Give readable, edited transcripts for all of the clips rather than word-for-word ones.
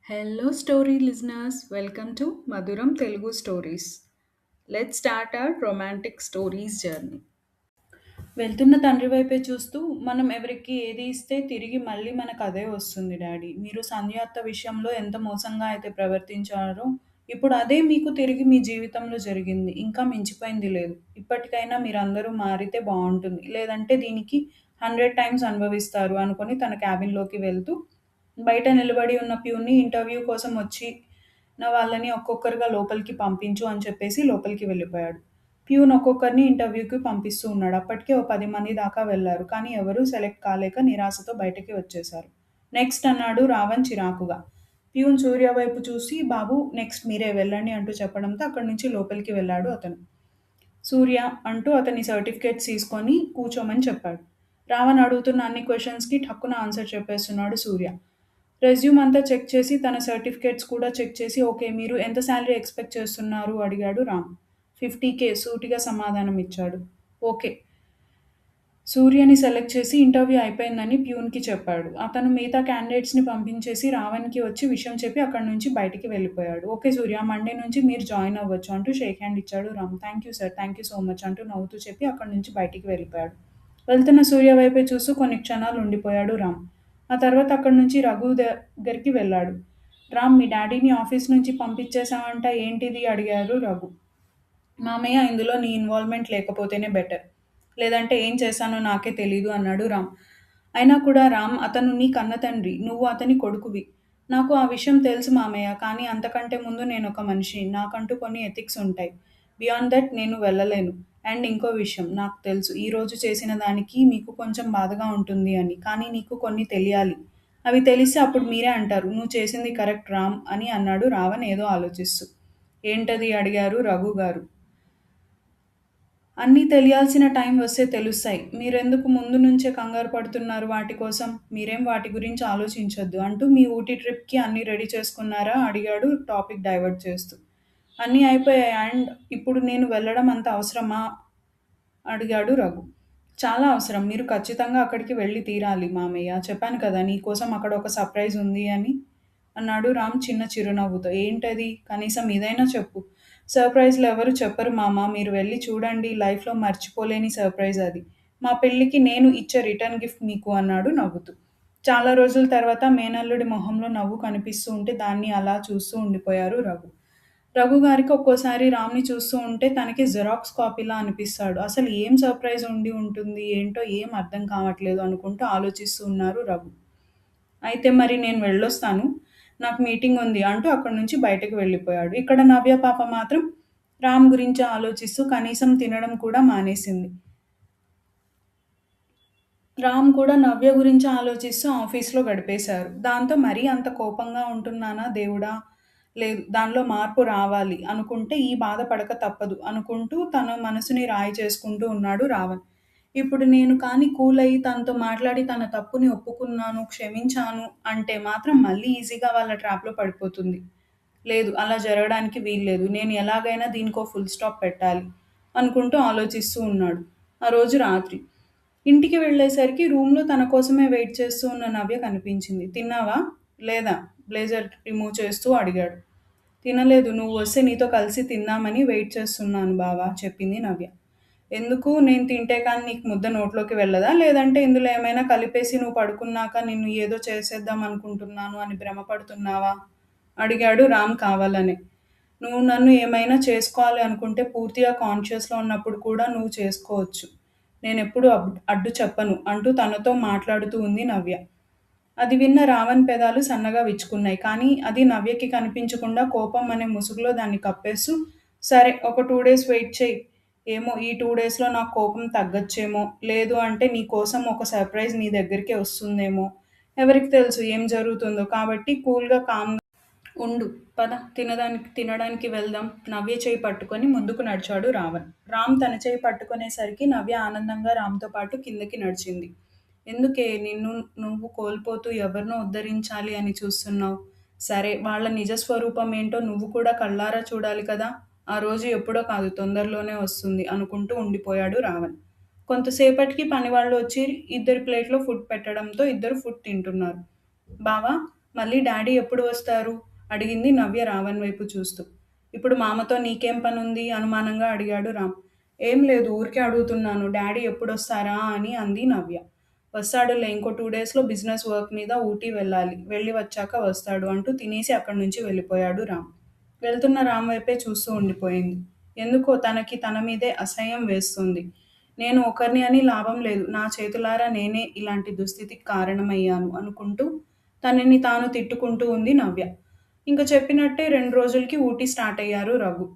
Hello, story listeners. Welcome to Maduram Telugu Stories. Let's start our romantic stories journey. వెళ్తున్న తండ్రి వైపే చూస్తూ మనం ఎవరికి ఏది ఇస్తే తిరిగి మళ్ళీ మనకు అదే వస్తుంది డాడీ. మీరు సంధ్యాత్త విషయంలో ఎంత మోసంగా అయితే ప్రవర్తించారో ఇప్పుడు అదే మీకు తిరిగి మీ జీవితంలో జరిగింది. ఇంకా మించిపోయింది లేదు. ఇప్పటికైనా మీరందరూ మారితే బాగుంటుంది. లేదంటే దీనికి 100 టైమ్స్ అనుభవిస్తారు అనుకొని తన క్యాబిన్‌లోకి వెళ్తూ బయట నిలబడి ఉన్న ప్యూన్‌ని ఇంటర్వ్యూ కోసం వచ్చిన వాళ్ళని ఒక్కొక్కరుగా లోపలికి పంపించు అని చెప్పేసి లోపలికి వెళ్ళిపోయాడు. ప్యూన్ ఒక్కొక్కరిని ఇంటర్వ్యూకి పంపిస్తూ ఉన్నాడు. అప్పటికే ఓ 10 మంది దాకా వెళ్లారు. కానీ ఎవరూ సెలెక్ట్ కాలేక నిరాశతో బయటకి వచ్చేశారు. నెక్స్ట్ అన్నాడు రావణ్ చిరాకుగా. ప్యూన్ సూర్య వైపు చూసి బాబు నెక్స్ట్ మీరే వెళ్ళండి అంటూ చెప్పడంతో అక్కడి నుంచి లోపలికి వెళ్ళాడు అతను. సూర్య అంటూ అతని సర్టిఫికేట్స్ తీసుకొని కూర్చోమని చెప్పాడు. రావణ్ అడుగుతున్న అన్ని క్వెషన్స్‌కి ఠక్కున ఆన్సర్ చెప్పేస్తున్నాడు సూర్య. రెజ్యూమ్ అంతా చెక్ చేసి తన సర్టిఫికేట్స్ కూడా చెక్ చేసి ఓకే. మీరు ఎంత సాలరీ ఎక్స్‌పెక్ట్ చేస్తున్నారు అడిగాడు రామ్. 50,000 సూటిగా సమాధానం ఇచ్చాడు. ఓకే. సూర్యని సెలెక్ట్ చేసి ఇంటర్వ్యూ అయిపోయిందని ప్యూన్‌కి చెప్పాడు. అతను మిగతా క్యాండిడేట్స్‌ని పంపించేసి రావణ్‌కి వచ్చి విషయం చెప్పి అక్కడి నుంచి బయటికి వెళ్ళిపోయాడు. ఓకే సూర్య మండే నుంచి మీరు జాయిన్ అవ్వచ్చు అంటూ షేక్ హ్యాండ్ ఇచ్చాడు Ram. Thank you sir. Thank you so much అంటూ నవ్వుతూ చెప్పి అక్కడి నుంచి బయటికి వెళ్ళిపోయాడు. వెళ్తున్న సూర్య వైపే చూస్తూ కొన్ని క్షణాలు ఉండిపోయాడు రామ్. ఆ తర్వాత అక్కడి నుంచి రఘు దగ్గరికి వెళ్ళాడు. రామ్ మీ డాడీని ఆఫీస్ నుంచి పంపించేశావంట ఏంటిది అడిగారు రఘు. మామయ్య ఇందులో నీ ఇన్వాల్వ్‌మెంట్ లేకపోతేనే బెటర్. లేదంటే ఏం చేశానో నాకే తెలీదు అన్నాడు రామ్. అయినా కూడా రామ్ అతను నీ కన్నతండ్రి. నువ్వు అతని కొడుకువి. నాకు ఆ విషయం తెలుసు మామయ్య. కానీ అంతకంటే ముందు నేనొక మనిషిని. నాకంటూ కొన్ని ఎథిక్స్ ఉంటాయి. బియాండ్ థట్ నేను వెళ్ళలేను. అండ్ ఇంకో విషయం నాకు తెలుసు. ఈరోజు చేసిన దానికి మీకు కొంచెం బాధగా ఉంటుంది అని. కానీ నీకు కొన్ని తెలియాలి. అవి తెలిస్తే అప్పుడు మీరే అంటారు. నువ్వు చేసింది కరెక్ట్ రామ్ అని అన్నాడు రావణ్ ఏదో ఆలోచిస్తూ. ఏంటది అడిగారు రఘు గారు. అన్నీ తెలియాల్సిన టైం వస్తే తెలుస్తాయి. మీరెందుకు ముందు నుంచే కంగారు పడుతున్నారు వాటి కోసం? మీరేం వాటి గురించి ఆలోచించొద్దు అంటూ మీ ఊటీ ట్రిప్‌కి అన్నీ రెడీ చేసుకున్నారా? అడిగాడు టాపిక్ డైవర్ట్ చేస్తూ. అన్నీ అయిపోయాయి అండ్ ఇప్పుడు నేను వెళ్ళడం అంత అవసరమా? అడిగాడు రఘు. చాలా అవసరం. మీరు ఖచ్చితంగా అక్కడికి వెళ్లి తీరాలి మామయ్య. చెప్పాను కదా నీకోసం అక్కడ ఒక సర్ప్రైజ్ ఉంది అని అన్నాడు రామ్ చిన్న చిరునవ్వుతో. ఏంటది? కనీసం ఇదైనా చెప్పు. సర్ప్రైజ్‌లు ఎవరు చెప్పరు మామ. మీరు వెళ్లి చూడండి. లైఫ్‌లో మర్చిపోలేని సర్ప్రైజ్ అది. మా పెళ్ళికి నేను ఇచ్చే రిటర్న్ గిఫ్ట్ మీకు అన్నాడు నవ్వుతూ. చాలా రోజుల తర్వాత మేనల్లుడి మొహంలో నవ్వు కనిపిస్తూ ఉంటే దాన్ని అలా చూస్తూ ఉండిపోయారు రఘు. రఘు గారికి ఒక్కోసారి రామ్‌ని చూస్తూ ఉంటే తనకి జెరాక్స్ కాపీలా అనిపిస్తాడు. అసలు ఏం సర్ప్రైజ్ ఉండి ఉంటుంది? ఏంటో ఏం అర్థం కావట్లేదు అనుకుంటూ ఆలోచిస్తూ ఉన్నారు రఘు. అయితే మరి నేను వెళ్ళొస్తాను. నాకు మీటింగ్ ఉంది అంటూ అక్కడి నుంచి బయటకు వెళ్ళిపోయాడు. ఇక్కడ నవ్య పాప మాత్రం రామ్ గురించి ఆలోచిస్తూ కనీసం తినడం కూడా మానేసింది. రామ్ కూడా నవ్య గురించి ఆలోచిస్తూ ఆఫీస్‌లో గడిపేశారు. దాంతో మరీ అంత కోపంగా ఉంటున్నానా దేవుడా! లేదు దానిలో మార్పు రావాలి అనుకుంటే ఈ బాధ పడక తప్పదు అనుకుంటూ తన మనసుని రాయి చేసుకుంటూ ఉన్నాడు రావణ్. ఇప్పుడు నేను కానీ కూల్ అయ్యి తనతో మాట్లాడి తన తప్పుని ఒప్పుకున్నాను, క్షమించాను అంటే మాత్రం మళ్ళీ ఈజీగా వాళ్ళ ట్రాప్‌లో పడిపోతుంది. లేదు అలా జరగడానికి వీల్లేదు. నేను ఎలాగైనా దీనికో ఫుల్ స్టాప్ పెట్టాలి అనుకుంటూ ఆలోచిస్తూ ఉన్నాడు. ఆ రోజు రాత్రి. ఇంటికి వెళ్ళేసరికి రూమ్‌లో తన కోసమే వెయిట్ చేస్తూ ఉన్న నవ్య కనిపించింది. తిన్నావా? లేదా? బ్లేజర్ రిమూవ్ చేస్తూ అడిగాడు. తినలేదు. నువ్వు వస్తే నీతో కలిసి తిందామని వెయిట్ చేస్తున్నాను బావ చెప్పింది నవ్య. ఎందుకు? నేను తింటే కానీ నీకు ముద్ద నోట్లోకి వెళ్ళదా? లేదంటే ఇందులో ఏమైనా కలిపేసి నువ్వు పడుకున్నాక నిన్ను ఏదో చేసేద్దాం అనుకుంటున్నాను అని భ్రమపడుతున్నావా? అడిగాడు రామ్ కావాలనే. నువ్వు నన్ను ఏమైనా చేసుకోవాలి అనుకుంటే పూర్తిగా కాన్షియస్‌లో ఉన్నప్పుడు కూడా నువ్వు చేసుకోవచ్చు. నేనెప్పుడూ అడ్డు చెప్పను అంటూ తనతో మాట్లాడుతూ ఉంది నవ్య. అది విన్న రావణ్ పెదాలు సన్నగా విచ్చుకున్నాయి. కానీ అది నవ్యకి కనిపించకుండా కోపం అనే ముసుగులో దాన్ని కప్పేస్తూ సరే ఒక 2 డేస్ వెయిట్ చెయ్యి. ఏమో ఈ 2 డేస్‌లో నా కోపం తగ్గచ్చేమో! లేదు అంటే నీ కోసం ఒక సర్ప్రైజ్ నీ దగ్గరికే వస్తుందేమో! ఎవరికి తెలుసు ఏం జరుగుతుందో! కాబట్టి కూల్‌గా, కామ్‌గా ఉండు. పద తినడానికి వెళ్దాం. నవ్య చెయ్యి పట్టుకొని ముందుకు నడిచాడు రావణ్. రామ్ తన చెయ్యి పట్టుకునేసరికి నవ్య ఆనందంగా రామ్‌తో పాటు కిందకి నడిచింది. ఎందుకే నిన్ను నువ్వు కోల్పోతూ ఎవరినో ఉద్ధరించాలి అని చూస్తున్నావు? సరే వాళ్ళ నిజ స్వరూపం ఏంటో నువ్వు కూడా కళ్ళారా చూడాలి కదా! ఆ రోజు ఎప్పుడో కాదు తొందరలోనే వస్తుంది అనుకుంటూ ఉండిపోయాడు రావణ్. కొంతసేపటికి పనివాళ్ళు వచ్చి ఇద్దరి ప్లేట్‌లో ఫుడ్ పెట్టడంతో ఇద్దరు ఫుడ్ తింటున్నారు. బావ మళ్ళీ డాడీ ఎప్పుడు వస్తారు? అడిగింది నవ్య రావణ్ వైపు చూస్తూ. ఇప్పుడు మామతో నీకేం పనుంది? అనుమానంగా అడిగాడు రామ్. ఏం లేదు ఊరికే అడుగుతున్నాను డాడీ ఎప్పుడొస్తారా అని అంది నవ్య. వస్తాడులే ఇంకో 2 డేస్‌లో బిజినెస్ వర్క్ మీద ఊటీ వెళ్ళాలి. వెళ్ళి వచ్చాక వస్తాడు అంటూ తినేసి అక్కడి నుంచి వెళ్ళిపోయాడు రామ్. వెళ్తున్న రామ్ వైపే చూస్తూ ఉండిపోయింది. ఎందుకో తనకి తన మీదే అసహ్యం వేస్తుంది. నేను ఒకరిని అని లాభం లేదు. నా చేతులారా నేనే ఇలాంటి దుస్థితికి కారణమయ్యాను అనుకుంటూ తనని తాను తిట్టుకుంటూ ఉంది నవ్య. ఇంక చెప్పినట్టే 2 రోజులకి ఊటీ స్టార్ట్ అయ్యారు రఘు.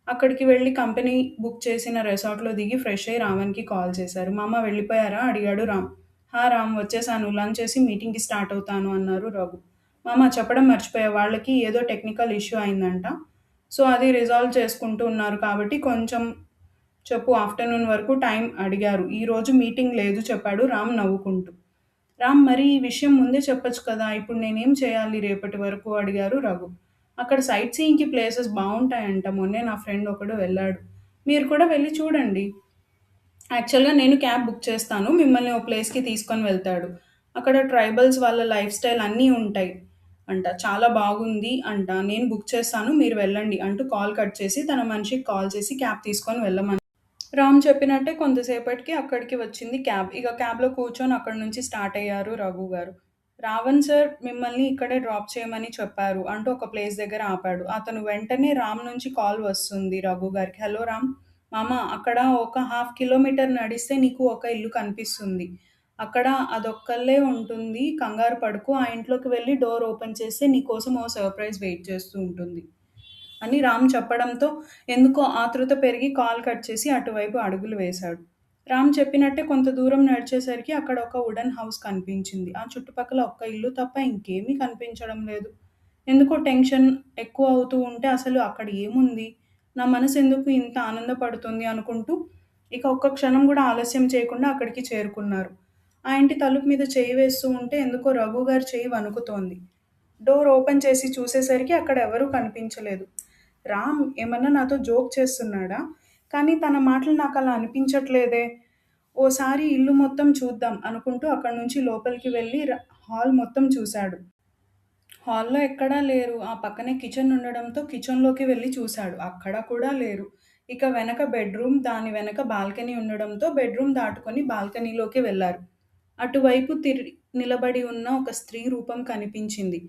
అక్కడికి వెళ్లి కంపెనీ బుక్ చేసిన రిసార్ట్‌లో దిగి ఫ్రెష్ అయ్యి రామన్‌కి కాల్ చేశారు. మామ వెళ్ళిపోయారా? అడిగాడు రామ్. హా! రామ్ వచ్చేసాను. లంచ్ చేసి మీటింగ్‌కి స్టార్ట్ అవుతాను అన్నారు రఘు. మామ చెప్పడం మర్చిపోయా వాళ్ళకి ఏదో టెక్నికల్ ఇష్యూ అయిందంట. సో, అది రిజాల్వ్ చేసుకుంటూ ఉన్నారు కాబట్టి కొంచెం చెప్పు ఆఫ్టర్‌నూన్ వరకు టైం అడిగారు. ఈరోజు మీటింగ్ లేదు చెప్పాడు రామ్ నవ్వుకుంటూ. రామ్ మరి ఈ విషయం ముందే చెప్పొచ్చు కదా! ఇప్పుడు నేనేం చేయాలి రేపటి వరకు? అడిగారు రఘు. అక్కడ సైట్ సీయింగ్‌కి ప్లేసెస్ బావుంటాయంట. మొన్నే నా ఫ్రెండ్ ఒకడు వెళ్ళాడు. మీరు కూడా వెళ్లి చూడండి. యాక్చువల్‌గా నేను క్యాబ్ బుక్ చేస్తాను. మిమ్మల్ని ఓ ప్లేస్‌కి తీసుకొని వెళ్తాడు. అక్కడ ట్రైబల్స్ వాళ్ళ లైఫ్ స్టైల్ అన్నీ ఉంటాయి అంట. చాలా బాగుంది అంట. నేను బుక్ చేస్తాను మీరు వెళ్ళండి అంటూ కాల్ కట్ చేసి తన మనిషికి కాల్ చేసి క్యాబ్ తీసుకొని వెళ్ళమని రామ్ చెప్పినట్టే కొంతసేపటికి అక్కడికి వచ్చింది క్యాబ్. ఇక క్యాబ్‌లో కూర్చొని అక్కడి నుంచి స్టార్ట్ అయ్యారు రఘు గారు. రావణ్ సార్ మిమ్మల్ని ఇక్కడే డ్రాప్ చేయమని చెప్పారు అంటూ ఒక ప్లేస్ దగ్గర ఆపాడు. అతను వెంటనే రామ్ నుంచి కాల్ వస్తుంది రఘు గారికి. హలో రామ్! మామ అక్కడ ఒక హాఫ్ కిలోమీటర్ నడిస్తే నీకు ఒక ఇల్లు కనిపిస్తుంది. అక్కడ అదొక్కళ్ళే ఉంటుంది. కంగారు పడకు. ఆ ఇంట్లోకి వెళ్లి డోర్ ఓపెన్ చేస్తే నీకోసం ఓ సర్ప్రైజ్ వెయిట్ చేస్తూ ఉంటుంది. అని రామ్ చెప్పడంతో ఎందుకో ఆతృత పెరిగి కాల్ కట్ చేసి అటువైపు అడుగులు వేశాడు. రామ్ చెప్పినట్టే కొంత దూరం నడిచేసరికి అక్కడ ఒక వుడెన్ హౌస్ కనిపించింది. ఆ చుట్టుపక్కల ఒక్క ఇల్లు తప్ప ఇంకేమీ కనిపించడం లేదు. ఎందుకో టెన్షన్ ఎక్కువ అవుతూ ఉంటే అసలు అక్కడ ఏముంది? నా మనసు ఎందుకు ఇంత ఆనందపడుతుంది అనుకుంటూ ఇక ఒక్క క్షణం కూడా ఆలస్యం చేయకుండా అక్కడికి చేరుకున్నారు. ఆ ఇంటి తలుపు మీద చేయి వేస్తూ ఉంటే ఎందుకో రఘు గారి చెయ్యి వణుకుతోంది. డోర్ ఓపెన్ చేసి చూసేసరికి అక్కడ ఎవరూ కనిపించలేదు. రామ్ ఏమన్నా నాతో జోక్ చేస్తున్నాడా? కానీ తన మాటలు నాకలా అనిపించట్లేదే. ఓసారి ఇల్లు మొత్తం చూద్దాం అనుకుంటూ అక్కడి నుంచి లోపలికి వెళ్ళి హాల్ మొత్తం చూశాడు. హాల్‌లో ఎక్కడా లేరు. ఆ పక్కనే కిచెన్ ఉండడంతో కిచెన్‌లోకి వెళ్లి చూశాడు. అక్కడ కూడా లేరు. ఇక వెనక బెడ్‌రూమ్, దాని వెనక బాల్కనీ ఉండడంతో బెడ్‌రూమ్ దాటుకొని బాల్కనీలోకి వెళ్లారు. అటువైపు నిలబడి ఉన్న ఒక స్త్రీ రూపం కనిపించింది.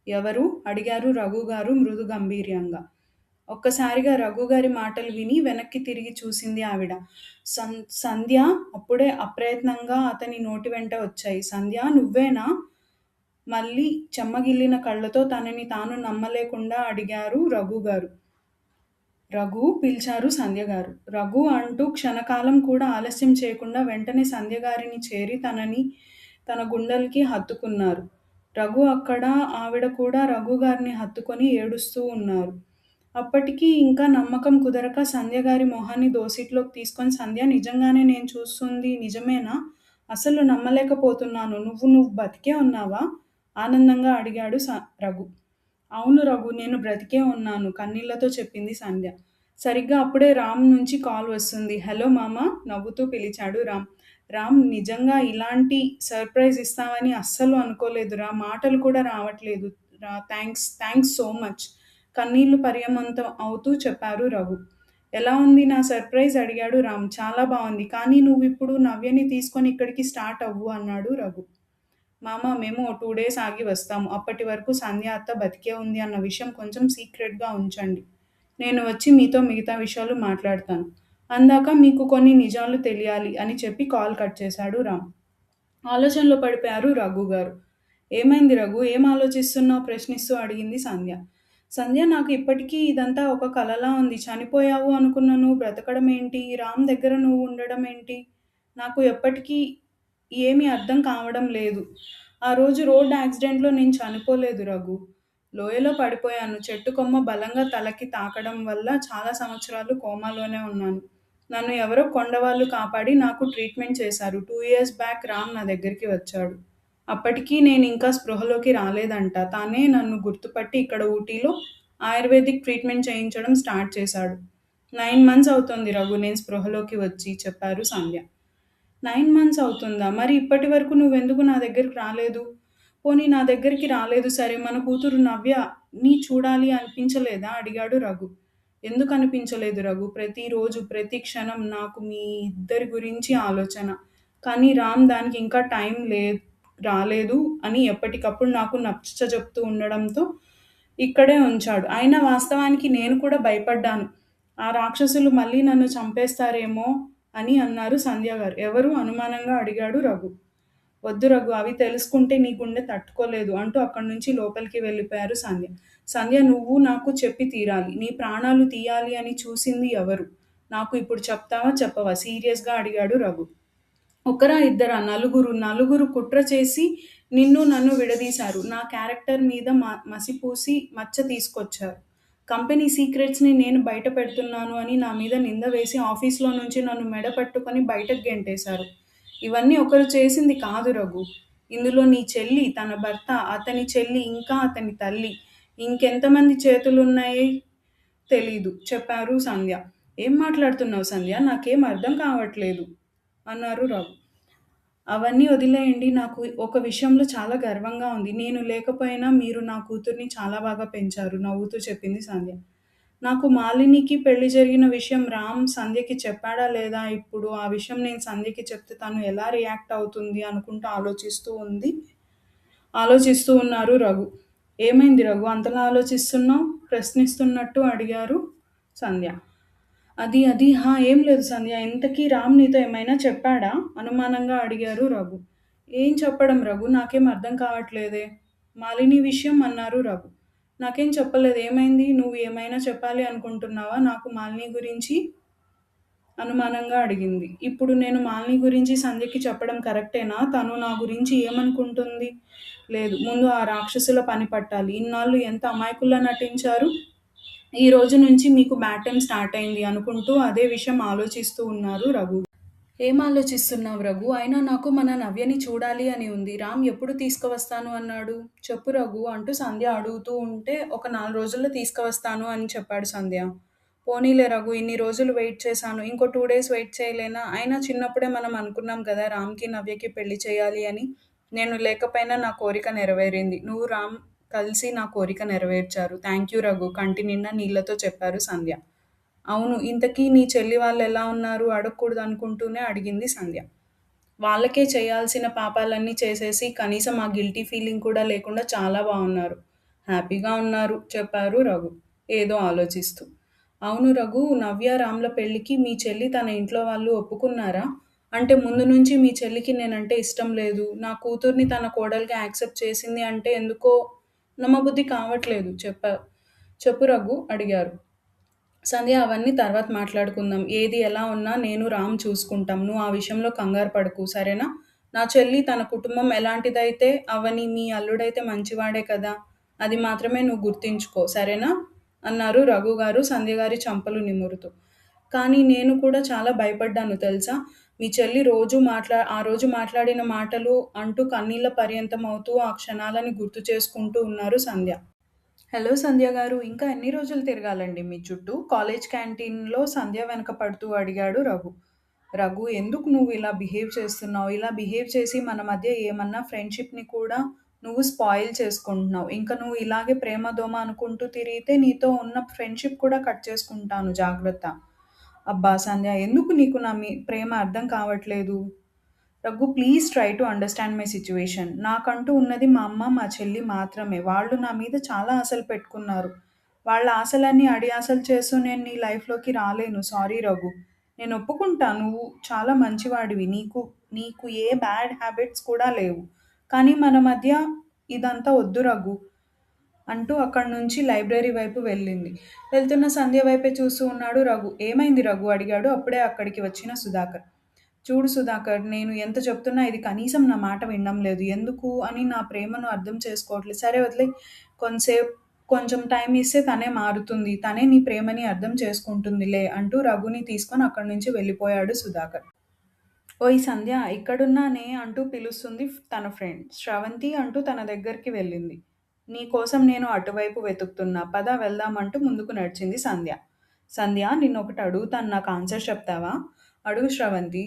ఎవరు? అడిగారు రఘుగారు మృదు గంభీర్యంగా. ఒక్కసారిగా రఘుగారి మాటలు విని వెనక్కి తిరిగి చూసింది ఆవిడ. సంధ్య అప్పుడే అప్రయత్నంగా అతని నోటి వెంట వచ్చాయి. సంధ్య నువ్వేనా? మళ్ళీ చెమ్మగిల్లిన కళ్ళతో తనని తాను నమ్మలేకుండా అడిగారు రఘుగారు. రఘు పిలిచారు సంధ్యగారు. రఘు అంటూ క్షణకాలం కూడా ఆలస్యం చేయకుండా వెంటనే సంధ్యగారిని చేరి తన గుండెలకి హత్తుకున్నారు. రఘు అక్కడ ఆవిడ కూడా రఘుగారిని హత్తుకొని ఏడుస్తూ ఉన్నారు. అప్పటికి ఇంకా నమ్మకం కుదరక సంధ్యగారి మొహాన్ని దోసిట్లోకి తీసుకొని సంధ్య నిజంగానే నేను చూస్తుంది నిజమేనా? అసలు నమ్మలేకపోతున్నాను. నువ్వు బతికే ఉన్నావా? ఆనందంగా అడిగాడు రఘు. అవును రఘు నేను బ్రతికే ఉన్నాను కన్నీళ్లతో చెప్పింది సంధ్య. సరిగ్గా అప్పుడే రామ్ నుంచి కాల్ వస్తుంది. హలో మామ నవ్వుతూ పిలిచాడు రామ్. రామ్ నిజంగా ఇలాంటి సర్ప్రైజ్ ఇస్తావని అస్సలు అనుకోలేదురా. మాటలు కూడా రావట్లేదు రా. Thanks so much. కన్నీళ్లు పర్యమంతం అవుతూ చెప్పారు రఘు. ఎలా ఉంది నా సర్ప్రైజ్? అడిగాడు రామ్. చాలా బావుంది. కానీ నువ్విప్పుడు నవ్యని తీసుకొని ఇక్కడికి స్టార్ట్ అవ్వు అన్నాడు రఘు. మామ మేము ఓ 2 డేస్ ఆగి వస్తాము. అప్పటి వరకు సంధ్య అత్త బతికే ఉంది అన్న విషయం కొంచెం సీక్రెట్‌గా ఉంచండి. నేను వచ్చి మీతో మిగతా విషయాలు మాట్లాడతాను. అందాక మీకు కొన్ని నిజాలు తెలియాలి అని చెప్పి కాల్ కట్ చేశాడు రామ్. ఆలోచనలో పడిపోయారు రఘు గారు. ఏమైంది రఘు? ఏం ఆలోచిస్తున్నావు? ప్రశ్నిస్తూ అడిగింది సంధ్య. సంధ్య నాకు ఇప్పటికీ ఇదంతా ఒక కలలా ఉంది. చనిపోయావు అనుకున్న నువ్వు బ్రతకడం ఏంటి? రామ్ దగ్గర నువ్వు ఉండడం ఏంటి? నాకు ఎప్పటికీ ఏమీ అర్థం కావడం లేదు. ఆ రోజు రోడ్ యాక్సిడెంట్‌లో నేను చనిపోలేదు రఘు. లోయలో పడిపోయాను. చెట్టు కొమ్మ బలంగా తలకి తాకడం వల్ల చాలా సంవత్సరాలు కోమాలోనే ఉన్నాను. నన్ను ఎవరో కొండవాళ్ళు కాపాడి నాకు ట్రీట్మెంట్ చేశారు. 2 ఇయర్స్ బ్యాక్ రామ్ నా దగ్గరికి వచ్చాడు. అప్పటికి నేనింకా స్పృహలోకి రాలేదంట. తానే నన్ను గుర్తుపట్టి ఇక్కడ ఊటీలో ఆయుర్వేదిక్ ట్రీట్మెంట్ చేయించడం స్టార్ట్ చేశాడు. 9 మంత్స్ అవుతోంది రఘు నేను స్పృహలోకి వచ్చి చెప్పారు సంధ్య. 9 మంత్స్ అవుతుందా? మరి ఇప్పటి వరకు నువ్వెందుకు నా దగ్గరికి రాలేదు? పోనీ నా దగ్గరికి రాలేదు సరే, మన కూతురు నవ్య నీ చూడాలి అనిపించలేదా అడిగాడు రఘు. ఎందుకు అనిపించలేదు రఘు? ప్రతిరోజు, ప్రతి క్షణం నాకు మీ ఇద్దరి గురించి ఆలోచన. కానీ రామ్ దానికి ఇంకా టైం రాలేదు అని ఎప్పటికప్పుడు నాకు నచ్చచెప్తూ ఉండడంతో ఇక్కడే ఉంచాడు. అయినా వాస్తవానికి నేను కూడా భయపడ్డాను. ఆ రాక్షసులు మళ్ళీ నన్ను చంపేస్తారేమో అని అన్నారు సంధ్య గారు. ఎవరు? అనుమానంగా అడిగాడు రఘు. వద్దు రఘు, అవి తెలుసుకుంటే నీ గుండె తట్టుకోలేదు అంటూ అక్కడి నుంచి లోపలికి వెళ్ళిపోయారు సంధ్య. సంధ్య, నువ్వు నాకు చెప్పి తీరాలి. నీ ప్రాణాలు తీయాలి అని చూసింది ఎవరు? నాకు ఇప్పుడు చెప్తావా చెప్పవా? సీరియస్గా అడిగాడు రఘు. ఒకరా ఇద్దరా? నలుగురు. నలుగురు కుట్ర చేసి నిన్ను నన్ను విడదీశారు. నా క్యారెక్టర్ మీద మసిపూసి మచ్చ తీసుకొచ్చారు. కంపెనీ సీక్రెట్స్ని నేను బయట పెడుతున్నాను అని నా మీద నింద వేసి ఆఫీస్లో నుంచి నన్ను మెడ పట్టుకొని బయటకు గెంటేశారు. ఇవన్నీ ఒకరు చేసింది కాదు రఘు. ఇందులో నీ చెల్లి, తన భర్త, అతని చెల్లి, ఇంకా అతని తల్లి, ఇంకెంతమంది చేతులున్నాయి తెలీదు చెప్పారు సంధ్య. ఏం మాట్లాడుతున్నావు సంధ్య? నాకేం అర్థం కావట్లేదు అన్నారు రఘు. అవన్నీ వదిలేయండి. నాకు ఒక విషయంలో చాలా గర్వంగా ఉంది. నేను లేకపోయినా మీరు నా కూతుర్ని చాలా బాగా పెంచారు నవ్వుతూ చెప్పింది సంధ్య. నాకు మాలినికి పెళ్లి జరిగిన విషయం రామ్ సంధ్యకి చెప్పాడా లేదా? ఇప్పుడు ఆ విషయం నేను సంధ్యకి చెప్తే తను ఎలా రియాక్ట్ అవుతుంది అనుకుంటూ ఆలోచిస్తూ ఉన్నారు రఘు. ఏమైంది రఘు, అంతలా ఆలోచిస్తున్నావు? ప్రశ్నిస్తున్నట్టు అడిగారు సంధ్య. ఏం లేదు సంధ్య. ఇంతకీ రామ్ నీతో ఏమైనా చెప్పాడా? అనుమానంగా అడిగారు రఘు. ఏం చెప్పడం రఘు? నాకేం అర్థం కావట్లేదే. మాలిని విషయం అన్నారు రఘు. నాకేం చెప్పలేదు. ఏమైంది? నువ్వు ఏమైనా చెప్పాలి అనుకుంటున్నావా నాకు మాలిని గురించి? అనుమానంగా అడిగింది. ఇప్పుడు నేను మాలిని గురించి సంధ్యకి చెప్పడం కరెక్టేనా? తను నా గురించి ఏమనుకుంటుంది? లేదు, ముందు ఆ రాక్షసుల పని పట్టాలి. ఇన్నాళ్ళు ఎంత అమాయకుల్లా నటించారు. ఈ రోజు నుంచి మీకు బ్యాడ్ టైం స్టార్ట్ అయింది అనుకుంటూ అదే విషయం ఆలోచిస్తూ ఉన్నారు రఘు. ఏం ఆలోచిస్తున్నావు రఘు? అయినా నాకు మన నవ్యని చూడాలి అని ఉంది. రామ్ ఎప్పుడు తీసుకువస్తాను అన్నాడు? చెప్పు రఘు అంటూ సంధ్య అడుగుతూ ఉంటే, ఒక 4 రోజుల్లో తీసుకువస్తాను అని చెప్పాడు సంధ్య. పోనీలే రఘు, ఇన్ని రోజులు వెయిట్ చేశాను. ఇంకో 2 డేస్ వెయిట్ చేయలేనా? అయినా చిన్నప్పుడే మనం అనుకున్నాం కదా రామ్కి నవ్యకి పెళ్లి చేయాలి అని. నేను లేకపోయినా నా కోరిక నెరవేరింది. నువ్వు రామ్ కలిసి నా కోరిక నెరవేర్చారు. థ్యాంక్ యూ రఘు కంటి నిండా నీళ్లతో చెప్పారు సంధ్య. అవును, ఇంతకీ నీ చెల్లి వాళ్ళు ఎలా ఉన్నారు అడగకూడదు అనుకుంటూనే అడిగింది సంధ్య. వాళ్ళకే చేయాల్సిన పాపాలన్నీ చేసేసి కనీసం ఆ గిల్టీ ఫీలింగ్ కూడా లేకుండా చాలా బాగున్నారు. హ్యాపీగా ఉన్నారు చెప్పారు రఘు ఏదో ఆలోచిస్తూ. అవును రఘు, నవ్య రామ్ల పెళ్ళికి మీ చెల్లి తన ఇంట్లో వాళ్ళు ఒప్పుకున్నారా? అంటే ముందు నుంచి మీ చెల్లికి నేనంటే ఇష్టం లేదు. నా కూతుర్ని తన కోడలిగా యాక్సెప్ట్ చేసింది అంటే ఎందుకో నమ్మబుద్ధి కావట్లేదు చెప్పు రఘు అడిగారు. సంధ్య, అవన్నీ తర్వాత మాట్లాడుకుందాం. ఏది ఎలా ఉన్నా నేను రామ్ చూసుకుంటాం. నువ్వు ఆ విషయంలో కంగారు పడకు సరేనా? నా చెల్లి తన కుటుంబం ఎలాంటిదైతే అవని, మీ అల్లుడైతే మంచివాడే కదా! అది మాత్రమే నువ్వు గుర్తుంచుకో సరేనా? అన్నారు రఘు గారు సంధ్య గారి చెంపలు నిమురుతూ. కానీ నేను కూడా చాలా భయపడ్డాను తెలుసా? మీ చెల్లి ఆ రోజు మాట్లాడిన మాటలు అంటూ కన్నీళ్ల పర్యంతం అవుతూ ఆ క్షణాలని గుర్తు చేసుకుంటూ ఉన్నారు సంధ్య. హలో సంధ్య గారు, ఇంకా ఎన్ని రోజులు తిరగాలండి మీ చుట్టూ? కాలేజ్ క్యాంటీన్‌లో సంధ్య వెనక పడుతూ అడిగాడు రఘు. రఘు, ఎందుకు నువ్వు ఇలా బిహేవ్ చేస్తున్నావు? ఇలా బిహేవ్ చేసి మన మధ్య ఏమన్నా ఫ్రెండ్‌షిప్‌ని కూడా నువ్వు స్పాయిల్ చేసుకుంటున్నావు. ఇంక నువ్వు ఇలాగే ప్రేమ దోమ అనుకుంటూ తిరిగితే నీతో ఉన్న ఫ్రెండ్‌షిప్ కూడా కట్ చేసుకుంటాను జాగ్రత్త. అబ్బా సంధ్య, ఎందుకు నీకు నా ప్రేమ అర్థం కావట్లేదు? Raghu, please try to understand my situation. నాకంటూ ఉన్నది మా అమ్మ, మా చెల్లి మాత్రమే. వాళ్ళు నా మీద చాలా ఆశలు పెట్టుకున్నారు. వాళ్ళ ఆశలన్నీ అడియాసలు చేస్తూ నేను నీ లైఫ్‌లోకి రాలేను. సారీ రఘు. నేను ఒప్పుకుంటా, నువ్వు చాలా మంచివాడివి. నీకు నీకు ఏ బ్యాడ్ హ్యాబిట్స్ కూడా లేవు. కానీ మన మధ్య ఇదంతా వద్దు రఘు అంటూ అక్కడి నుంచి లైబ్రరీ వైపు వెళ్ళింది. వెళ్తున్న సంధ్య వైపే చూస్తూ ఉన్నాడు రఘు. ఏమైంది రఘు అడిగాడు అప్పుడే అక్కడికి వచ్చిన సుధాకర్. చూడు సుధాకర్, నేను ఎంత చెప్తున్నా ఇది కనీసం నా మాట వినడం లేదు. ఎందుకు అని నా ప్రేమను అర్థం చేసుకోవట్లేదు. సరే వదిలేయ్. కొంసేపు కొంచెం టైం ఇస్తే తనే మారుతుంది. తనే నీ ప్రేమని అర్థం చేసుకుంటుందిలే అంటూ రఘుని తీసుకొని అక్కడి నుంచి వెళ్ళిపోయాడు సుధాకర్. ఓయ్ సంధ్య, ఇక్కడున్నానే అంటూ పిలుస్తుంది తన ఫ్రెండ్. శ్రవంతి అంటూ తన దగ్గరికి వెళ్ళింది. నీ కోసం నేను అటువైపు వెతుకుతున్నా. పద వెళ్దామంటూ ముందుకు నడిచింది సంధ్య. సంధ్య, నిన్నొకటి అడుగుతాను, నాకు ఆన్సర్ చెప్తావా? అడుగు శ్రవంతి.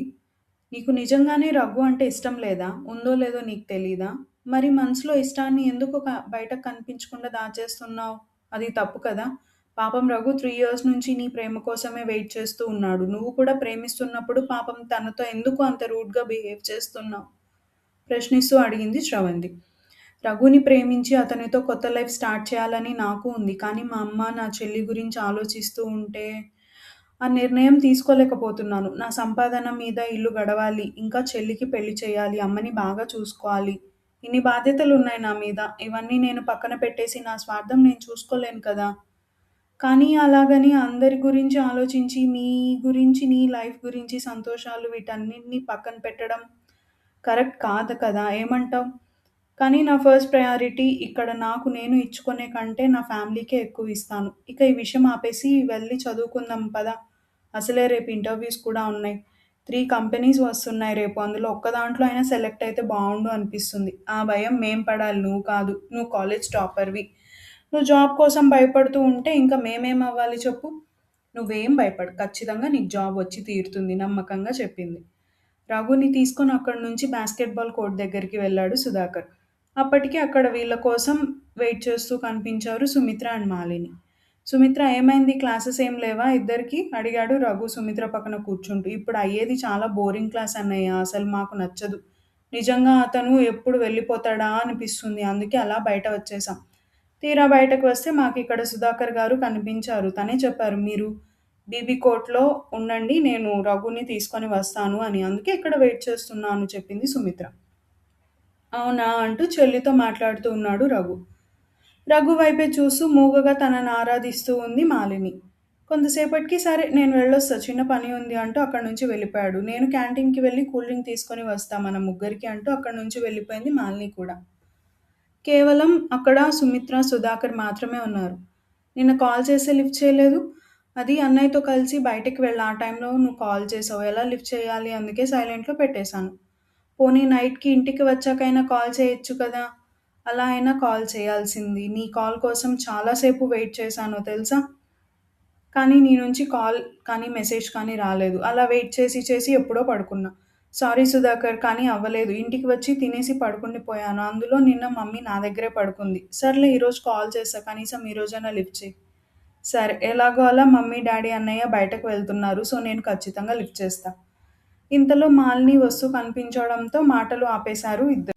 నీకు నిజంగానే రఘు అంటే ఇష్టం లేదా? ఉందో లేదో నీకు తెలీదా? మరి మనసులో ఇష్టాన్ని ఎందుకు బయటకు కనిపించకుండా దాచేస్తున్నావు? అది తప్పు కదా! పాపం రఘు 3 ఇయర్స్ నుంచి నీ ప్రేమ కోసమే వెయిట్ చేస్తూ ఉన్నాడు. నువ్వు కూడా ప్రేమిస్తున్నప్పుడు పాపం తనతో ఎందుకు అంత రూడ్‌గా బిహేవ్ చేస్తున్నావు? ప్రశ్నిస్తూ అడిగింది శ్రవంతి. రఘుని ప్రేమించి అతనితో కొత్త లైఫ్ స్టార్ట్ చేయాలని నాకు ఉంది. కానీ మా అమ్మ, నా చెల్లి గురించి ఆలోచిస్తూ ఉంటే ఆ నిర్ణయం తీసుకోలేకపోతున్నాను. నా సంపాదన మీద ఇల్లు గడవాలి. ఇంకా చెల్లికి పెళ్లి చేయాలి. అమ్మని బాగా చూసుకోవాలి. ఇన్ని బాధ్యతలున్నాయి నా మీద. ఇవన్నీ నేను పక్కన పెట్టేసి నా స్వార్థం నేను చూసుకోలేను కదా! కానీ అలాగని అందరి గురించి ఆలోచించి, మీ గురించి, నీ లైఫ్ గురించి, సంతోషాలు వీటన్నిటిని పక్కన పెట్టడం కరెక్ట్ కాదు కదా! ఏమంటావు? కానీ నా ఫస్ట్ ప్రయారిటీ ఇక్కడ నాకు నేను ఇచ్చుకునే కంటే నా ఫ్యామిలీకే ఎక్కువ ఇస్తాను. ఇక ఈ విషయం ఆపేసి వెళ్లి చదువుకుందాం పద. అసలే రేపు ఇంటర్వ్యూస్ కూడా ఉన్నాయి. 3 కంపెనీస్ వస్తున్నాయి రేపు. అందులో ఒక్క దాంట్లో అయినా సెలెక్ట్ అయితే బావుండు అనిపిస్తుంది. ఆ భయం మేం పడాలి నువ్వు కాదు. నువ్వు కాలేజ్ టాపర్‌వి. నువ్వు జాబ్ కోసం భయపడుతూ ఉంటే ఇంక మేమేం అవ్వాలి చెప్పు? నువ్వేం భయపడకు. ఖచ్చితంగా నీకు జాబ్ వచ్చి తీరుతుంది నమ్మకంగా చెప్పింది. రఘుని తీసుకొని అక్కడి నుంచి బాస్కెట్‌బాల్ కోర్ట్ దగ్గరికి వెళ్ళాడు సుధాకర్. అప్పటికి అక్కడ వీళ్ళ కోసం వెయిట్ చేస్తూ కనిపించారు సుమిత్ర అండ్ మాలిని. సుమిత్ర ఏమైంది క్లాసెస్ ఏం లేవా ఇద్దరికీ? అడిగాడు రఘు సుమిత్ర పక్కన కూర్చుంటూ. ఇప్పుడు అయ్యేది చాలా బోరింగ్ క్లాస్ అన్నయ్య. అసలు మాకు నచ్చదు. నిజంగా అతను ఎప్పుడు వెళ్ళిపోతాడా అనిపిస్తుంది. అందుకే అలా బయట వచ్చేసాం. తీరా బయటకు వస్తే మాకిక్కడ సుధాకర్ గారు కనిపించారు. తనే చెప్పారు మీరు బీబీ కోర్ట్‌లో ఉండండి. నేను రఘుని తీసుకొని వస్తాను అని. అందుకే ఇక్కడ వెయిట్ చేస్తున్నాను చెప్పింది సుమిత్ర. అవునా! అంటూ చెల్లితో మాట్లాడుతూ ఉన్నాడు రఘు. రఘు వైపే చూస్తూ మూగగా తనని ఆరాధిస్తూ ఉంది మాలిని. కొంతసేపటికి సరే నేను వెళ్ళొస్తా చిన్న పని ఉంది అంటూ అక్కడి నుంచి వెళ్ళిపోయాడు. నేను క్యాంటీన్‌కి వెళ్ళి కూల్ డ్రింక్ తీసుకొని వస్తా మన ముగ్గురికి అంటూ అక్కడి నుంచి వెళ్ళిపోయింది మాలిని కూడా. కేవలం అక్కడ సుమిత్ర, సుధాకర్ మాత్రమే ఉన్నారు. నిన్న కాల్ చేస్తే లిఫ్ట్ చేయలేదు. అది అన్నయ్యతో కలిసి బయటికి వెళ్ళా. ఆ టైంలో నువ్వు కాల్ చేసావు. ఎలా లిఫ్ట్ చేయాలి? అందుకే సైలెంట్‌లో పెట్టేశాను. పోనీ నైట్‌కి ఇంటికి వచ్చాకైనా కాల్ చేయొచ్చు కదా! అలా అయినా కాల్ చేయాల్సింది. నీ కాల్ కోసం చాలా సేపు వెయిట్ చేశానో తెలుసా? కానీ నీ నుంచి కాల్ కానీ, మెసేజ్ కానీ రాలేదు. అలా వెయిట్ చేసి, చేసి ఎప్పుడో పడుకున్నా. సారీ సుధాకర్ కానీ అవ్వలేదు. ఇంటికి వచ్చి తినేసి పడుకుండిపోయాను. అందులో నిన్న మమ్మీ నా దగ్గరే పడుకుంది. సర్లే ఈరోజు కాల్ చేశా. కనీసం ఈరోజైనా లిఫ్ట్ చెయ్యి. సరే. ఎలాగో అలా మమ్మీ, డ్యాడీ, అన్నయ్య బయటకు వెళ్తున్నారు. సో, నేను ఖచ్చితంగా లిఫ్ట్ చేస్తా. ఇంతలో మాలిని వస్తూ కనిపించడంతో మాటలు ఆపేశారు ఇద్దరు.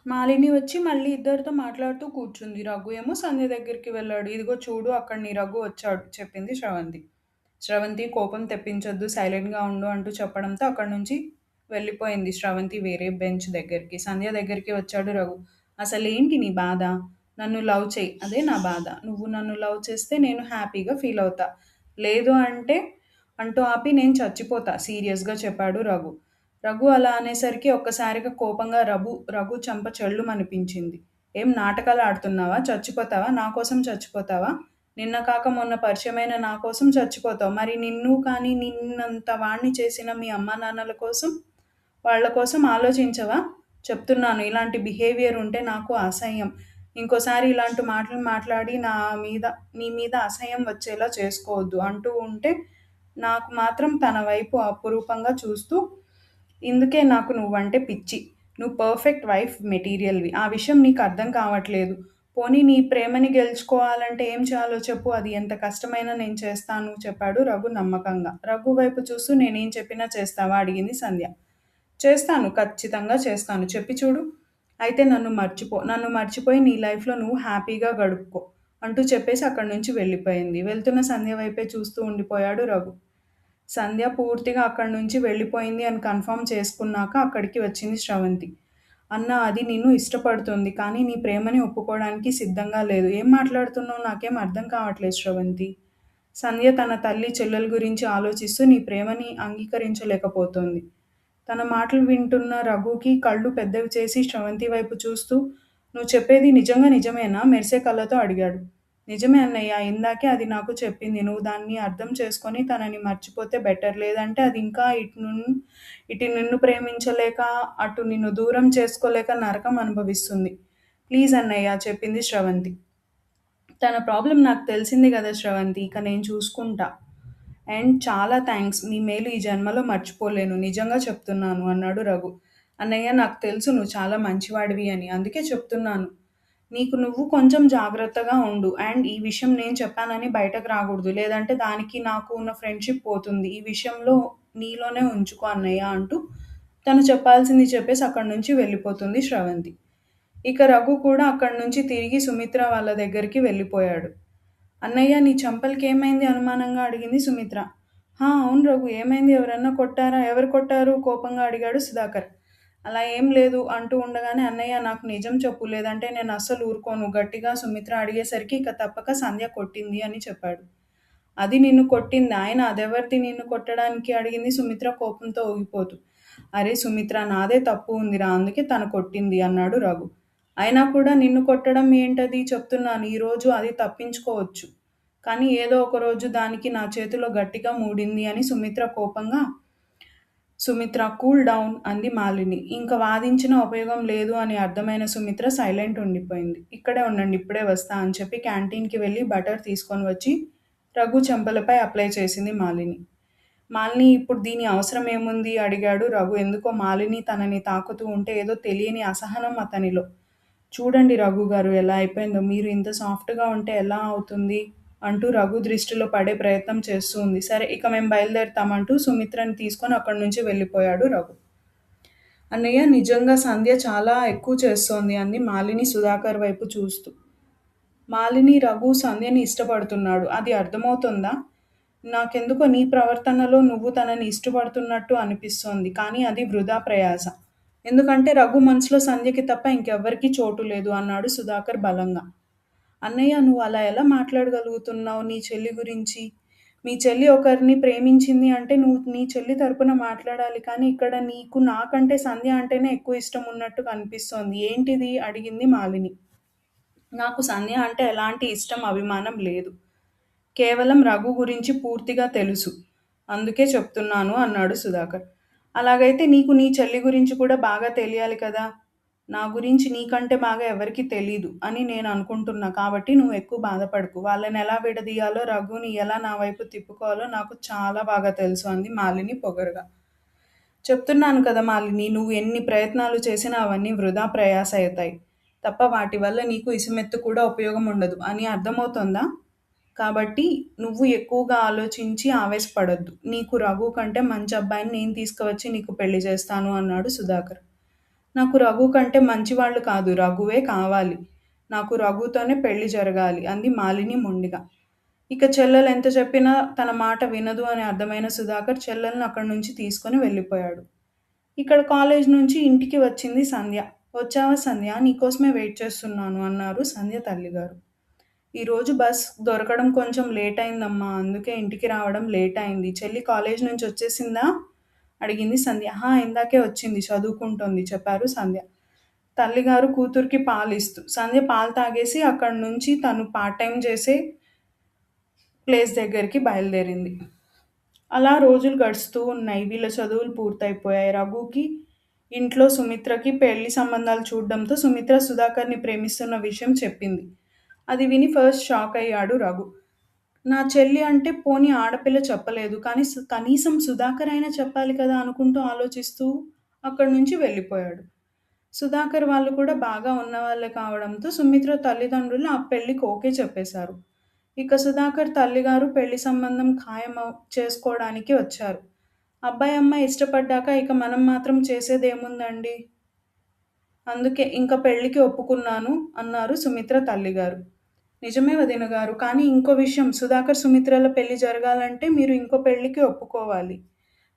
మాలిని వచ్చి మళ్ళీ ఇద్దరితో మాట్లాడుతూ కూర్చుంది. రఘు ఏమో సంధ్య దగ్గరికి వెళ్ళాడు. ఇదిగో చూడు అక్కడ నీ రఘు వచ్చాడు చెప్పింది శ్రవంతి. శ్రవంతి కోపం తెప్పించొద్దు సైలెంట్‌గా ఉండు అంటూ చెప్పడంతో అక్కడి నుంచి వెళ్ళిపోయింది శ్రవంతి వేరే బెంచ్ దగ్గరికి. సంధ్య దగ్గరికి వచ్చాడు రఘు. అసలేంటి నీ బాధ? నన్ను లవ్ చెయ్యి. అదే నా బాధ. నువ్వు నన్ను లవ్ చేస్తే నేను హ్యాపీగా ఫీల్ అవుతా. లేదు అంటే అంటూ ఆపి నేను చచ్చిపోతా సీరియస్‌గా చెప్పాడు రఘు. రఘు అలా అనేసరికి ఒక్కసారిగా కోపంగా రఘు చెంప చెళ్ళుమనిపించింది. ఏం నాటకాలు ఆడుతున్నావా? చచ్చిపోతావా? నా కోసం చచ్చిపోతావా? నిన్న కాక మొన్న పరిచయమైన నా కోసం చచ్చిపోతావు. మరి నిన్ను కానీ నిన్నంత వాడిని చేసిన మీ అమ్మానాన్నల కోసం? వాళ్ళ కోసం ఆలోచించవా? చెప్తున్నాను ఇలాంటి బిహేవియర్ ఉంటే నాకు అసహ్యం. ఇంకోసారి ఇలాంటి మాటలు మాట్లాడి మీద నీ మీద అసహ్యం వచ్చేలా చేసుకోవద్దు అంటూ ఉంటే నాకు మాత్రం తన వైపు అపురూపంగా చూస్తూ ఇందుకే నాకు నువ్వంటే పిచ్చి. నువ్వు పర్ఫెక్ట్ వైఫ్ మెటీరియల్‌వి. ఆ విషయం నీకు అర్థం కావట్లేదు. పోనీ నీ ప్రేమని గెలుచుకోవాలంటే ఏం చేయాలో చెప్పు. అది ఎంత కష్టమైనా నేను చేస్తాను చెప్పాడు రఘు నమ్మకంగా. రఘు వైపు చూస్తూ నేనేం చెప్పినా చేస్తావా? అడిగింది సంధ్య. చేస్తాను. ఖచ్చితంగా చేస్తాను. చెప్పి చూడు. అయితే నన్ను మర్చిపో. నన్ను మర్చిపోయి నీ లైఫ్‌లో నువ్వు హ్యాపీగా గడుపుకో అంటూ చెప్పేసి అక్కడి నుంచి వెళ్ళిపోయింది. వెళ్తున్న సంధ్య వైపే చూస్తూ ఉండిపోయాడు రఘు. సంధ్య పూర్తిగా అక్కడి నుంచి వెళ్ళిపోయింది అని కన్ఫర్మ్ చేసుకున్నాక అక్కడికి వచ్చింది శ్రవంతి. అన్న అది నిన్ను ఇష్టపడుతుంది. కానీ నీ ప్రేమని ఒప్పుకోవడానికి సిద్ధంగా లేదు. ఏం మాట్లాడుతున్నావు? నాకేం అర్థం కావట్లేదు శ్రవంతి. సంధ్య తన తల్లి, చెల్లెల గురించి ఆలోచిస్తూ నీ ప్రేమని అంగీకరించలేకపోతోంది. తన మాటలు వింటున్న రఘుకి కళ్ళు పెద్దవి చేసి శ్రవంతి వైపు చూస్తూ నువ్వు చెప్పేది నిజంగా నిజమేనా? మెరిసే కళ్ళతో అడిగాడు. నిజమే అన్నయ్య. ఇందాకే అది నాకు చెప్పింది. నువ్వు దాన్ని అర్థం చేసుకొని తనని మర్చిపోతే బెటర్. లేదంటే అది ఇంకా ఇటు నిన్ను ప్రేమించలేక, అటు నిన్ను దూరం చేసుకోలేక నరకం అనుభవిస్తుంది. ప్లీజ్ అన్నయ్య చెప్పింది శ్రవంతి. తన ప్రాబ్లమ్ నాకు తెలిసింది గదా శ్రవంతి. ఇక నేను చూసుకుంటా. అండ్ చాలా థాంక్స్. మీ మేలు ఈ జన్మలో మర్చిపోలేను. నిజంగా చెప్తున్నాను అన్నాడు రఘు. అన్నయ్య నాకు తెలుసు నువ్వు చాలా మంచివాడివి అని. అందుకే చెప్తున్నాను. నీకు నువ్వు కొంచెం జాగ్రత్తగా ఉండు. అండ్ ఈ విషయం నేను చెప్పానని బయటకు రాకూడదు. లేదంటే దానికి నాకు ఉన్న ఫ్రెండ్‌షిప్ పోతుంది. ఈ విషయంలో నీలోనే ఉంచుకో అన్నయ్య అంటూ తను చెప్పాల్సింది చెప్పేసి అక్కడి నుంచి వెళ్ళిపోతుంది స్రవంతి. ఇక రఘు కూడా అక్కడి నుంచి తిరిగి సుమిత్ర వాళ్ళ దగ్గరికి వెళ్ళిపోయాడు. "అన్నయ్య నీ చెంపలకేమైంది?" అనుమానంగా అడిగింది సుమిత్ర. "హా! అవును రఘు ఏమైంది? ఎవరన్నా కొట్టారా? ఎవరు కొట్టారు?" కోపంగా అడిగాడు సుధాకర్. "అలా ఏం లేదు" అంటూ ఉండగానే "అన్నయ్య నాకు నిజం చెప్పు లేదంటే నేను అస్సలు ఊరుకోను" గట్టిగా సుమిత్ర అడిగేసరికి ఇక తప్పక సంధ్య కొట్టింది అని చెప్పాడు. "అది నిన్ను కొట్టిందా? అయినా అదెవరిది నిన్ను కొట్టడానికి?" అడిగింది సుమిత్ర కోపంతో ఊగిపోతూ. "అరే సుమిత్ర నాదే తప్పు ఉందిరా అందుకే తను కొట్టింది" అన్నాడు రఘు. "అయినా కూడా నిన్ను కొట్టడం ఏంటది చెప్తున్నాను ఈరోజు అది తప్పించుకోవచ్చు. కానీ ఏదో ఒక రోజు దానికి నా చేతిలో గట్టిగా మూడింది" అని సుమిత్ర కోపంగా "సుమిత్ర కూల్ డౌన్" అంది మాలిని. ఇంక వాదించినా ఉపయోగం లేదు అని అర్థమైన సుమిత్ర సైలెంట్ ఉండిపోయింది. "ఇక్కడే ఉండండి ఇప్పుడే వస్తా" అని చెప్పి క్యాంటీన్‌కి వెళ్ళి బటర్ తీసుకొని వచ్చి రఘు చెంపలపై అప్లై చేసింది మాలిని. "మాలిని ఇప్పుడు దీని అవసరం ఏముంది?" అడిగాడు రఘు. ఎందుకో మాలిని తనని తాకుతూ ఉంటే ఏదో తెలియని అసహనం అతనిలో. "చూడండి రఘు గారు ఎలా అయిపోయిందో. మీరు ఇంత సాఫ్ట్‌గా ఉంటే ఎలా అవుతుంది?" అంటూ రఘు దృష్టిలో పడే ప్రయత్నం చేస్తూ ఉంది. "సరే ఇక మేము బయలుదేరుతాం" అంటూ సుమిత్రని తీసుకొని అక్కడి నుంచి వెళ్ళిపోయాడు రఘు. "అన్నయ్య నిజంగా సంధ్య చాలా ఎక్కువ చేస్తోంది" అంది మాలిని సుధాకర్ వైపు చూస్తూ. "మాలిని రఘు సంధ్యని ఇష్టపడుతున్నాడు. అది అర్థమవుతోందా? నాకెందుకో నీ ప్రవర్తనలో నువ్వు తనని ఇష్టపడుతున్నట్టు అనిపిస్తోంది. కానీ అది వృధా ప్రయాస. ఎందుకంటే రఘు మనసులో సంధ్యకి తప్ప ఇంకెవ్వరికీ చోటు లేదు" అన్నాడు సుధాకర్ బలంగా. "అన్నయ్య నువ్వు అలా ఎలా మాట్లాడగలుగుతున్నావు నీ చెల్లి గురించి? మీ చెల్లి ఒకరిని ప్రేమించింది అంటే నువ్వు నీ చెల్లి తరపున మాట్లాడాలి. కానీ ఇక్కడ నీకు నాకంటే సంధ్య అంటేనే ఎక్కువ ఇష్టం ఉన్నట్టు కనిపిస్తోంది. ఏంటిది?" అడిగింది మాలిని. "నాకు సంధ్య అంటే ఎలాంటి ఇష్టం, అభిమానం లేదు. కేవలం రఘు గురించి పూర్తిగా తెలుసు. అందుకే చెప్తున్నాను" అన్నాడు సుధాకర్. "అలాగైతే నీకు నీ చెల్లి గురించి కూడా బాగా తెలియాలి కదా! నా గురించి నీకంటే బాగా ఎవరికీ తెలీదు అని నేను అనుకుంటున్నా. కాబట్టి నువ్వు ఎక్కువ బాధపడకు. వాళ్ళని ఎలా విడదీయాలో, రఘుని ఎలా నా వైపు తిప్పుకోవాలో నాకు చాలా బాగా తెలుసు" అంది మాలిని పొగరుగా. "చెప్తున్నాను కదా మాలిని, నువ్వు ఎన్ని ప్రయత్నాలు చేసినా అవన్నీ వృధా ప్రయాస అవుతాయి. తప్ప వాటి వల్ల నీకు ఇసుమెత్తు కూడా ఉపయోగం ఉండదు అని అర్థమవుతోందా? కాబట్టి నువ్వు ఎక్కువగా ఆలోచించి ఆవేశపడొద్దు. నీకు రఘు కంటే మంచి అబ్బాయిని నేను తీసుకువచ్చి నీకు పెళ్లి చేస్తాను" అన్నాడు సుధాకర్. "నాకు రఘు కంటే మంచివాళ్ళు కాదు, రఘువే కావాలి. నాకు రఘుతోనే పెళ్లి జరగాలి" అంది మాలిని మొండిగా. ఇక చెల్లెలు ఎంత చెప్పినా తన మాట వినదు అని అర్థమైన సుధాకర్ చెల్లెల్ని అక్కడి నుంచి తీసుకొని వెళ్ళిపోయాడు. ఇక్కడ కాలేజ్ నుంచి ఇంటికి వచ్చింది సంధ్య. "వచ్చావా సంధ్య? నీకోసమే వెయిట్ చేస్తున్నాను" అన్నారు సంధ్య తల్లిగారు. "ఈరోజు బస్ దొరకడం కొంచెం లేట్ అయిందమ్మా. అందుకే ఇంటికి రావడం లేట్ అయింది. చెల్లి కాలేజ్ నుంచి వచ్చేసిందా?" అడిగింది సంధ్య. ఇందాకే వచ్చింది. చదువుకుంటోంది" చెప్పారు సంధ్య. తల్లిగారు కూతురికి పాలిస్తూ. సంధ్య పాలు తాగేసి అక్కడి నుంచి తను పార్ట్ టైమ్ చేసే ప్లేస్ దగ్గరికి బయలుదేరింది. అలా రోజులు గడుస్తూ ఉన్నాయి. వీళ్ళ చదువులు పూర్తయిపోయాయి. రఘుకి ఇంట్లో సుమిత్రకి పెళ్లి సంబంధాలు చూడడంతో సుమిత్ర సుధాకర్‌ని ప్రేమిస్తున్న విషయం చెప్పింది. అది విని ఫస్ట్ షాక్ అయ్యాడు రఘు. నా చెల్లి అంటే పోనీ ఆడపిల్ల చెప్పలేదు. కానీ కనీసం సుధాకర్ అయినా చెప్పాలి కదా అనుకుంటూ ఆలోచిస్తూ అక్కడి నుంచి వెళ్ళిపోయాడు. సుధాకర్ వాళ్ళు కూడా బాగా ఉన్నవాళ్ళే కావడంతో సుమిత్ర తల్లిదండ్రులు ఆ పెళ్ళికి ఓకే చెప్పేశారు. ఇక సుధాకర్ తల్లిగారు పెళ్లి సంబంధం ఖాయం చేసుకోవడానికి వచ్చారు. అబ్బాయి అమ్మాయి ఇష్టపడ్డాక ఇక మనం మాత్రం చేసేదేముందండి? అందుకే ఇంక పెళ్ళికి ఒప్పుకున్నాను అన్నారు సుమిత్ర తల్లిగారు. నిజమే వదిన గారు. కానీ ఇంకో విషయం సుధాకర్ సుమిత్రల పెళ్లి జరగాలంటే మీరు ఇంకో పెళ్ళికి ఒప్పుకోవాలి.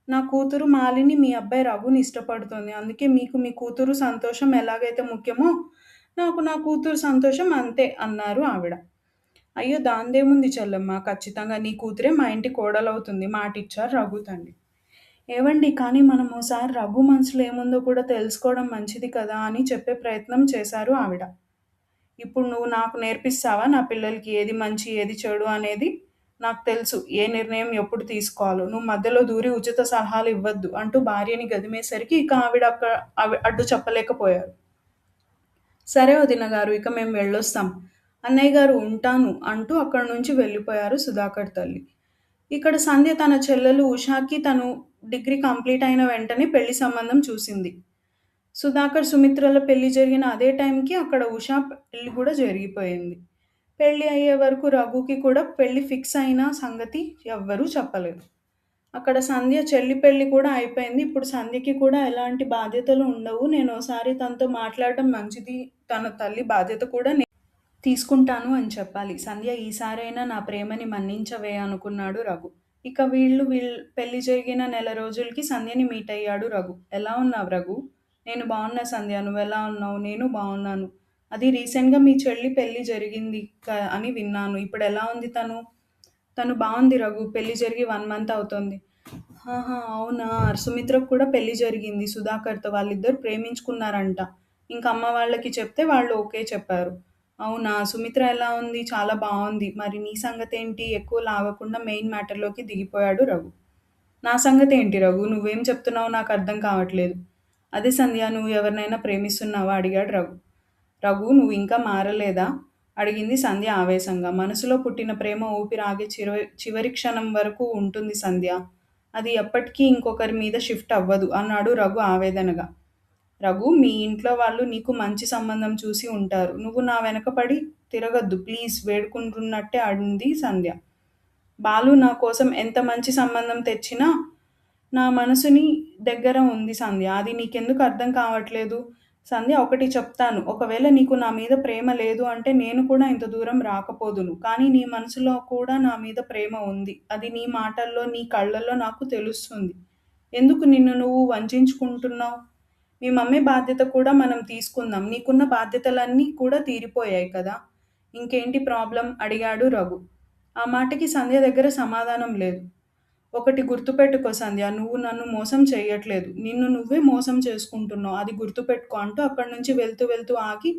నా కూతురు మాలిని మీ అబ్బాయి రఘుని ఇష్టపడుతోంది. అందుకే మీకు మీ కూతురు సంతోషం ఎలాగైతే ముఖ్యమో నాకు నా కూతురు సంతోషం అంతే అన్నారు ఆవిడ. అయ్యో! దాందేముంది చెల్లెమ్మ. ఖచ్చితంగా నీ కూతురే మా ఇంటి కోడలవుతుంది మాటిచ్చారు రఘు తండ్రి. ఏవండీ కానీ మనం ఓసారి రఘు మనసులో ఏముందో కూడా తెలుసుకోవడం మంచిది కదా అని చెప్పే ప్రయత్నం చేశారు ఆవిడ. ఇప్పుడు నువ్వు నాకు నేర్పిస్తావా నా పిల్లలకి ఏది మంచి, ఏది చెడు అనేది? నాకు తెలుసు ఏ నిర్ణయం ఎప్పుడు తీసుకోవాలో. నువ్వు మధ్యలో దూరి ఉచిత సలహాలు ఇవ్వద్దు అంటూ భార్యని గదిమేసరికి ఇక ఆవిడ అడ్డు చెప్పలేకపోయారు. సరే వదిన గారు ఇక మేము వెళ్ళొస్తాం. అన్నయ్య గారు ఉంటాను అంటూ అక్కడి నుంచి వెళ్ళిపోయారు సుధాకర్ తల్లి. ఇక్కడ సంధ్య తన చెల్లెలు ఉషాకి తను డిగ్రీ కంప్లీట్ అయిన వెంటనే పెళ్లి సంబంధం చూసింది. సుధాకర్, సుమిత్రల పెళ్లి జరిగిన అదే టైంకి అక్కడ ఉషా పెళ్లి కూడా జరిగిపోయింది. పెళ్లి అయ్యే వరకు రఘుకి కూడా పెళ్లి ఫిక్స్ అయిన సంగతి ఎవ్వరూ చెప్పలేదు. అక్కడ సంధ్య చెల్లి పెళ్లి కూడా అయిపోయింది. ఇప్పుడు సంధ్యకి కూడా ఎలాంటి బాధ్యతలు ఉండవు. నేనోసారి తనతో మాట్లాడడం మంచిది. తన తల్లి బాధ్యత కూడా తీసుకుంటాను అని చెప్పాలి. సంధ్య, ఈసారైనా నా ప్రేమని మన్నించవే అనుకున్నాడు రఘు. ఇక వీళ్ళు పెళ్లి జరిగిన నెల రోజులకి సంధ్యని మీట్ అయ్యాడు రఘు. ఎలా ఉన్నావు రఘు? నేను బాగున్నా సంధ్య, నువ్వెలా ఉన్నావు? నేను బాగున్నాను. అది రీసెంట్గా మీ చెల్లి పెళ్లి జరిగింది అని విన్నాను. ఇప్పుడు ఎలా ఉంది తను? తను బాగుంది రఘు. పెళ్లి జరిగి 1 మంత్ అవుతుంది. ఆహా! అవునా! సుమిత్రకు కూడా పెళ్లి జరిగింది సుధాకర్‌తో. వాళ్ళిద్దరూ ప్రేమించుకున్నారంట. ఇంక అమ్మ వాళ్ళకి చెప్తే వాళ్ళు ఓకే చెప్పారు. అవునా! సుమిత్ర ఎలా ఉంది? చాలా బావుంది. మరి నీ సంగతేంటి? ఎక్కువ లాగకుండా మెయిన్ మ్యాటర్‌లోకి దిగిపోయాడు రఘు. నా సంగతేంటి రఘు? నువ్వేం చెప్తున్నావో నాకర్థం కావట్లేదు. అదే సంధ్య, నువ్వు ఎవరినైనా ప్రేమిస్తున్నావా? అడిగాడు రఘు. రఘు, నువ్వు ఇంకా మారలేదా? అడిగింది సంధ్య ఆవేశంగా. మనసులో పుట్టిన ప్రేమ ఊపిరి ఆగే చివరి క్షణం వరకు ఉంటుంది సంధ్య. అది ఎప్పటికీ ఇంకొకరి మీద షిఫ్ట్ అవ్వదు అన్నాడు రఘు ఆవేదనగా. రఘు, మీ ఇంట్లో వాళ్ళు నీకు మంచి సంబంధం చూసి ఉంటారు. నువ్వు నా వెనకపడి తిరగొద్దు ప్లీజ్ వేడుకుంటున్నట్టే అంది సంధ్య. బాలు నా కోసం ఎంత మంచి సంబంధం తెచ్చినా నా మనసుని దగ్గర ఉంది సంధ్య. అది నీకెందుకు అర్థం కావట్లేదు? సంధ్య, ఒకటి చెప్తాను. ఒకవేళ నీకు నా మీద ప్రేమ లేదు అంటే నేను కూడా ఇంత దూరం రాకపోదును. కానీ నీ మనసులో కూడా నా మీద ప్రేమ ఉంది. అది నీ మాటల్లో, నీ కళ్ళల్లో నాకు తెలుస్తుంది. ఎందుకు నిన్ను నువ్వు వంచించుకుంటున్నావు? మీ మమ్మీ బాధ్యత కూడా మనం తీసుకుందాం. నీకున్న బాధ్యతలన్నీ కూడా తీరిపోయాయి కదా! ఇంకేంటి ప్రాబ్లమ్? అడిగాడు రఘు. ఆ మాటకి సంధ్య దగ్గర సమాధానం లేదు. ఒకటి గుర్తుపెట్టుకో సంధ్య, నువ్వు నన్ను మోసం చెయ్యట్లేదు. నిన్ను నువ్వే మోసం చేసుకుంటున్నావు. అది గుర్తుపెట్టుకో అంటూ అక్కడి నుంచి వెళ్తూ వెళ్తూ ఆగి,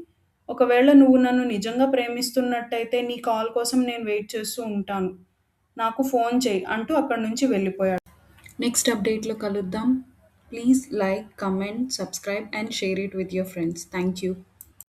ఒకవేళ నువ్వు నన్ను నిజంగా ప్రేమిస్తున్నట్టయితే నీ కాల్ కోసం నేను వెయిట్ చేస్తూ ఉంటాను. నాకు ఫోన్ చెయ్యి అంటూ అక్కడి నుంచి వెళ్ళిపోయాడు. నెక్స్ట్ అప్డేట్లో కలుద్దాం. Please like, comment, subscribe and share it with your friends. Thank you.